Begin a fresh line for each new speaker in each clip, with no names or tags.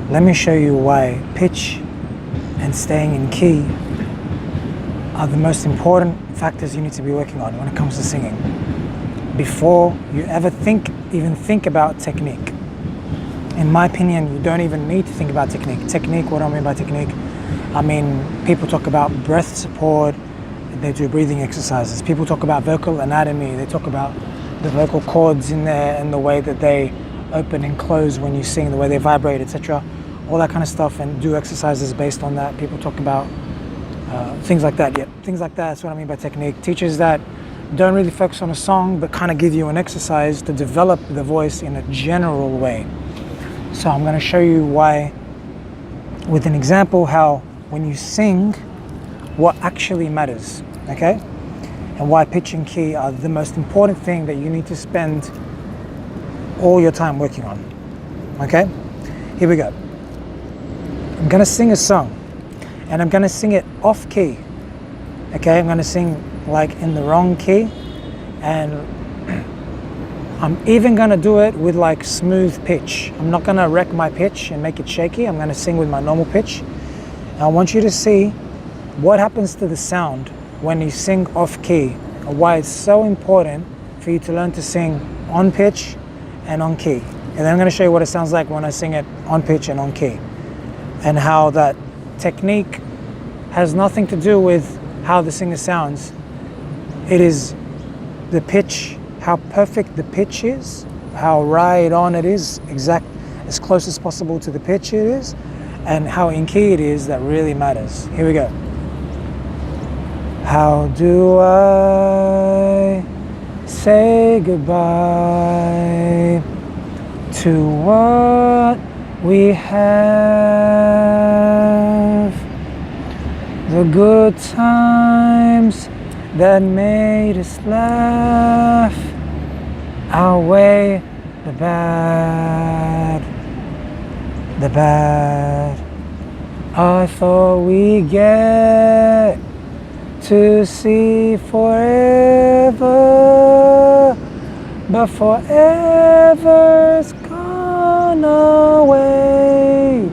let me show you why pitch and staying in key are the most important factors you need to be working on when it comes to singing before you ever even think about technique. In my opinion, you don't even need to think about technique. Technique, what do I mean by technique? I mean, people talk about breath support, they do breathing exercises. People talk about vocal anatomy, they talk about the vocal cords in there and the way that they open and close when you sing, the way they vibrate, etc. All that kind of stuff, and do exercises based on that. People talk about things like that. Yeah, things like that, that's what I mean by technique. Teachers that don't really focus on a song, but kind of give you an exercise to develop the voice in a general way. So I'm going to show you why, with an example, how when you sing, what actually matters, okay? And why pitch and key are the most important thing that you need to spend all your time working on, okay? Here we go. I'm going to sing a song, and I'm going to sing it off key, okay? I'm going to sing like in the wrong key, and I'm even going to do it with like smooth pitch. I'm not going to wreck my pitch and make it shaky. I'm going to sing with my normal pitch. And I want you to see what happens to the sound when you sing off key, and why it's so important for you to learn to sing on pitch and on key. And then I'm going to show you what it sounds like when I sing it on pitch and on key, and how that technique has nothing to do with how the singer sounds. It is the pitch, how perfect the pitch is, how right on it is, exact, as close as possible to the pitch it is, and how in key it is that really matters. Here we go. How do I say goodbye to what we have? The good times that made us laugh outweigh the bad, the bad. I thought we'd get to see forever, but forever's gone away.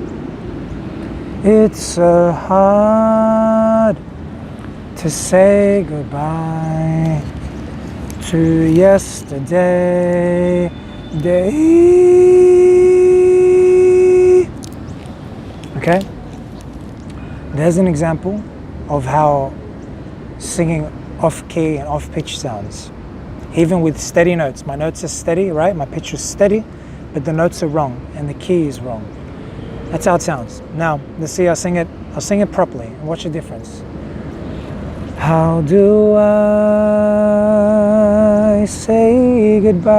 It's so hard to say goodbye to yesterday. Okay? There's an example of how singing off key and off pitch sounds. Even with steady notes. My notes are steady, right? My pitch is steady, but the notes are wrong and the key is wrong. That's how it sounds. Now, let's see, I'll sing it properly and watch the difference. How do I say goodbye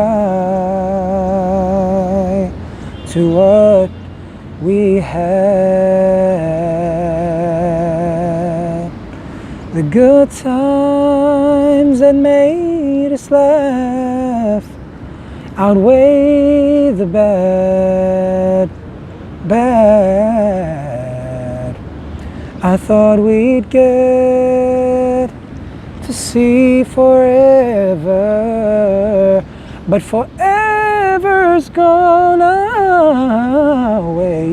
to what we had? The good times that made us laugh outweigh the bad, bad. I thought we'd get to see forever, but forever's gone away.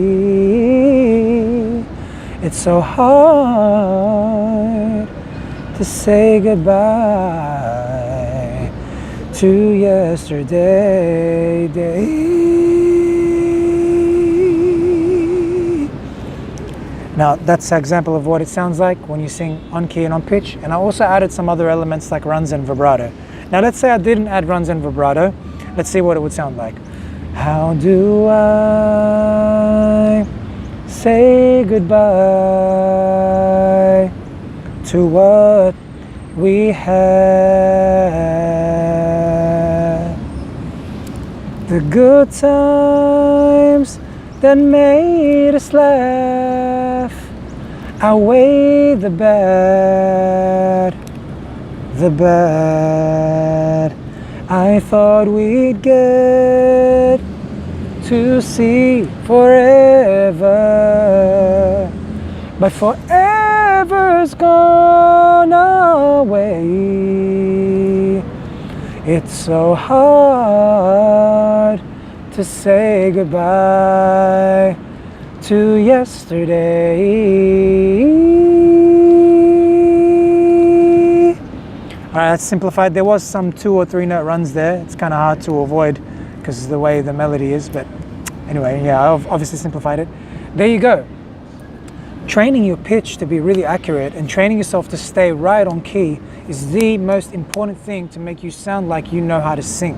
It's so hard to say goodbye to yesterday. Now that's an example of what it sounds like when you sing on key and on pitch. And I also added some other elements like runs and vibrato. Now let's say I didn't add runs and vibrato. Let's see what it would sound like. How do I say goodbye to what we had? The good times that made us laugh outweigh the bad, the bad. I thought we'd get to see forever, but forever's gone away. It's so hard to say goodbye to yesterday. All right, that's simplified. There was some 2 or 3 note runs there. It's kind of hard to avoid because of the way the melody is, but anyway, yeah, I've obviously simplified it. There you go. Training your pitch to be really accurate and training yourself to stay right on key is the most important thing to make you sound like you know how to sing.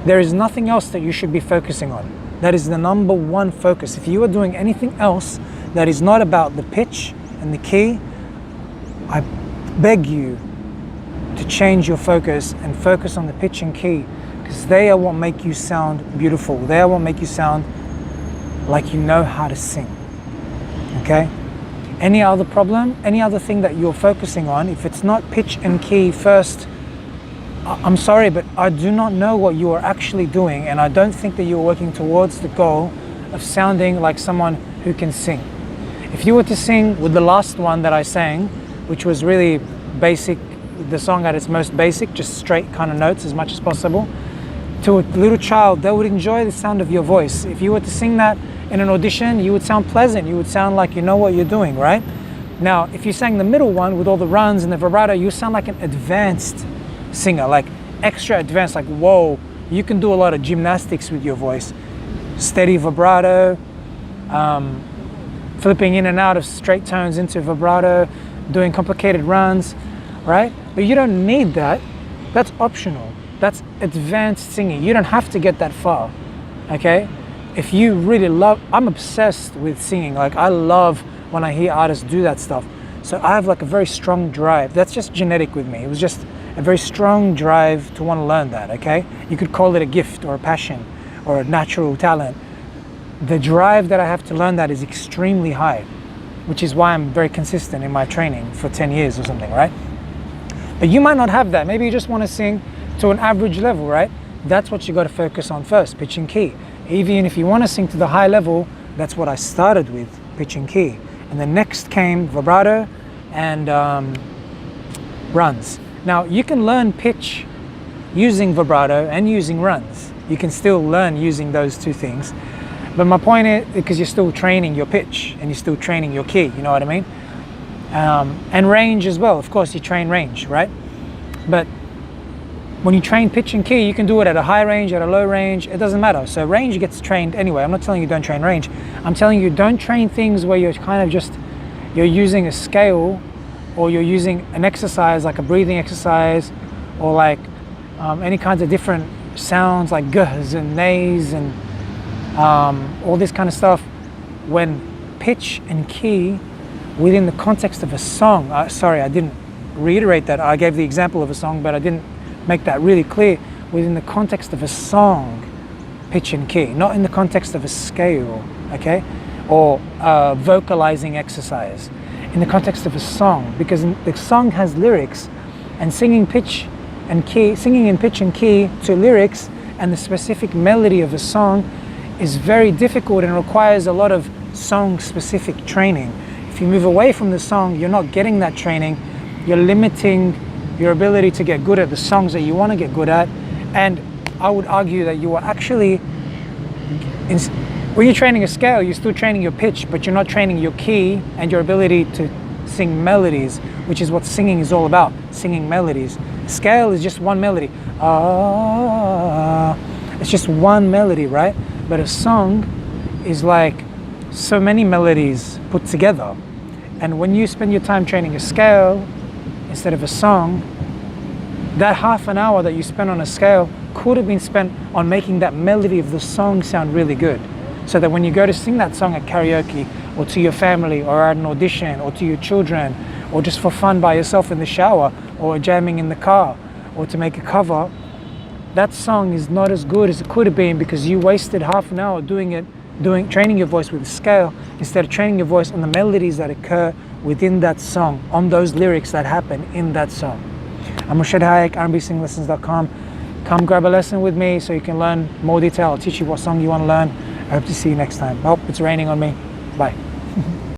There is nothing else that you should be focusing on. That is the number one focus. If you are doing anything else that is not about the pitch and the key, I beg you to change your focus and focus on the pitch and key, because they are what make you sound beautiful. They are what make you sound like you know how to sing. Okay? Any other problem, any other thing that you're focusing on, if it's not pitch and key first, I'm sorry, but I do not know what you are actually doing, and I don't think that you're working towards the goal of sounding like someone who can sing. If you were to sing with the last one that I sang, which was really basic, the song at its most basic, just straight kind of notes as much as possible, to a little child, they would enjoy the sound of your voice. If you were to sing that in an audition, you would sound pleasant. You would sound like you know what you're doing, right? Now, if you sang the middle one with all the runs and the vibrato, you sound like an advanced singer, like extra advanced, like whoa, you can do a lot of gymnastics with your voice. Steady vibrato, flipping in and out of straight tones into vibrato, doing complicated runs, right? But you don't need that. That's optional. That's advanced singing. You don't have to get that far, okay? If you really love, I'm obsessed with singing. Like I love when I hear artists do that stuff. So I have like a very strong drive. That's just genetic with me. It was just a very strong drive to want to learn that, okay? You could call it a gift or a passion or a natural talent. The drive that I have to learn that is extremely high, which is why I'm very consistent in my training for 10 years or something, right? But you might not have that. Maybe you just want to sing to an average level, right? That's what you got to focus on first, pitch and key. Even if you want to sing to the high level, that's what I started with, pitch and key. And then next came vibrato and runs. Now, you can learn pitch using vibrato and using runs. You can still learn using those two things. But my point is, because you're still training your pitch and you're still training your key, you know what I mean? And range as well. Of course, you train range, right? But when you train pitch and key, you can do it at a high range, at a low range, it doesn't matter. So range gets trained anyway. I'm not telling you don't train range. I'm telling you don't train things where you're kind of just, you're using a scale or you're using an exercise like a breathing exercise or like any kinds of different sounds like guhs and nays and all this kind of stuff. When pitch and key within the context of a song, sorry, I didn't reiterate that. I gave the example of a song, but I didn't make that really clear. Within the context of a song, pitch and key, not in the context of a scale, okay? Or a vocalizing exercise. In the context of a song, because the song has lyrics, and singing pitch and key, singing in pitch and key to lyrics and the specific melody of a song is very difficult and requires a lot of song-specific training. If you move away from the song, you're not getting that training. You're limiting your ability to get good at the songs that you want to get good at. And I would argue that you are actually, when you're training a scale, you're still training your pitch, but you're not training your key and your ability to sing melodies, which is what singing is all about, singing melodies. Scale is just one melody. It's just one melody, right? But a song is like so many melodies put together. And when you spend your time training a scale instead of a song, that half an hour that you spent on a scale could have been spent on making that melody of the song sound really good. So that when you go to sing that song at karaoke or to your family or at an audition or to your children or just for fun by yourself in the shower or jamming in the car or to make a cover, that song is not as good as it could have been because you wasted half an hour training your voice with a scale instead of training your voice on the melodies that occur within that song, on those lyrics that happen in that song. I'm Rashid Hayek, RBSingLessons.com. Come grab a lesson with me so you can learn more detail. I'll teach you what song you want to learn. I hope to see you next time. Oh, it's raining on me. Bye.